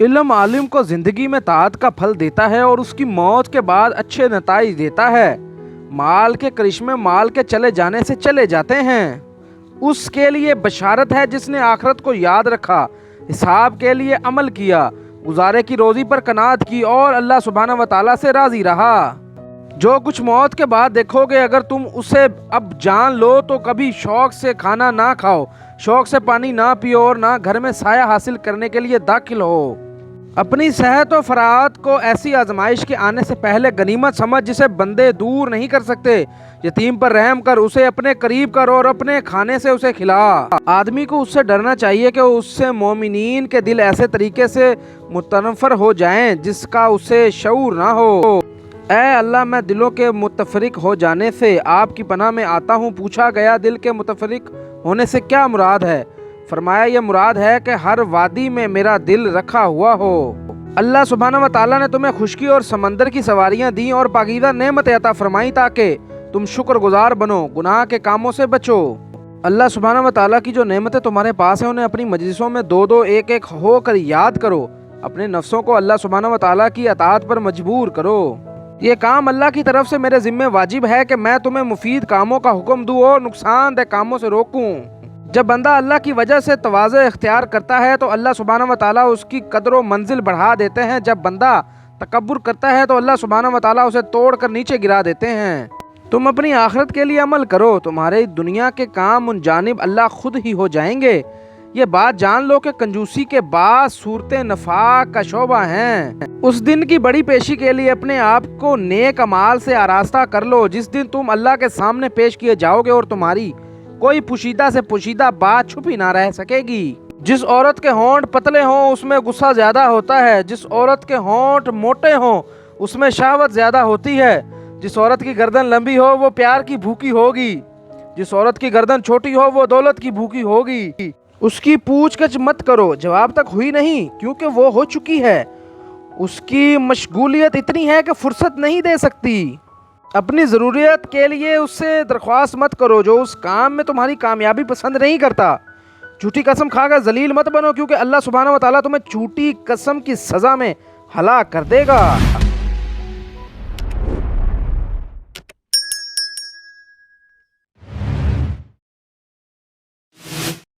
इल्म आलिम को जिंदगी में ताअत का फल देता है और उसकी मौत के बाद अच्छे नताइज देता है। माल के करिश्मे माल के चले जाने से चले जाते हैं। उसके लिए बशारत है जिसने आखिरत को याद रखा, हिसाब के लिए अमल किया, गुजारे की रोज़ी पर कनात की और अल्लाह सुब्हानहू व तआला से राज़ी रहा। जो कुछ मौत के बाद देखोगे, अगर तुम उसे अब जान लो तो कभी शौक़ से खाना ना खाओ, शौक़ से पानी ना पियो और ना घर में साया हासिल करने के लिए दाखिल हो। अपनी सेहत और फरात को ऐसी आजमाइश के आने से पहले गनीमत समझ जिसे बंदे दूर नहीं कर सकते। यतीम पर रहम कर, उसे अपने करीब कर और अपने खाने से उसे खिला। आदमी को उससे डरना चाहिए कि उससे मोमिनीन के दिल ऐसे तरीके से मुतनफ़र हो जाएं जिसका उसे शऊर ना हो। ऐ अल्लाह, मैं दिलों के मुतफरिक हो जाने से आपकी पनाह में आता हूँ। पूछा गया दिल के मुतफरिक होने से क्या मुराद है? फरमाया, यह मुराद है कि हर वादी में मेरा दिल रखा हुआ हो। अल्लाह सुब्हानहू व तआला ने तुम्हें खुशकी और समंदर की सवारियां दी और पाकीज़ा नेमतें अता फरमाई ताकि तुम शुक्रगुजार बनो, गुनाह के कामों से बचो। अल्लाह सुब्हानहू व तआला की जो नेमतें तुम्हारे पास हैं उन्हें अपनी मजलिसों में दो दो एक एक होकर याद करो। अपने नफ्सों को अल्लाह सुब्हानहू व तआला की अताअत पर मजबूर करो। ये काम अल्लाह की तरफ से मेरे ज़िम्मे वाजिब है कि मैं तुम्हें मुफीद कामों का हुक्म दूँ और नुकसानदेह कामों से रोकूँ। जब बंदा अल्लाह की वजह से तवाज़ु इख्तियार करता है तो अल्लाह सुब्हानहू व तआला उसकी कदर व मंजिल बढ़ा देते हैं। जब बंदा तकब्बुर करता है तो अल्लाह सुब्हानहू व तआला उसे तोड़ कर नीचे गिरा देते हैं। तुम अपनी आखिरत के लिए अमल करो, तुम्हारे दुनिया के काम मुनजानिब अल्लाह खुद ही हो जाएंगे। ये बात जान लो कि कंजूसी के बाद सूरतें नफाक का शोबा हैं। उस दिन की बड़ी पेशी के लिए अपने आप को नेक अमाल से आरास्ता कर लो जिस दिन तुम अल्लाह के सामने पेश किए जाओगे और तुम्हारी कोई पुशीदा से पुशीदा बात छुपी ना रह सकेगी। जिस औरत के होंठ पतले हों उसमें गुस्सा ज्यादा होता है, जिस औरत के होंठ मोटे हों उसमें शहवत ज्यादा होती है। जिस औरत की गर्दन लंबी हो वो प्यार की भूखी होगी, जिस औरत की गर्दन छोटी हो वो दौलत की भूखी होगी। उसकी पूछगछ मत करो, जवाब तक हुई नहीं क्योंकि वो हो चुकी है। उसकी मशगूलियत इतनी है कि फुर्सत नहीं दे सकती। अपनी ज़रूरियत के लिए उससे दरख्वास्त मत करो जो उस काम में तुम्हारी कामयाबी पसंद नहीं करता। झूठी कसम खाकर जलील मत बनो क्योंकि अल्लाह सुब्हानहू व तआला तुम्हें झूठी कसम की सज़ा में हलाक कर देगा।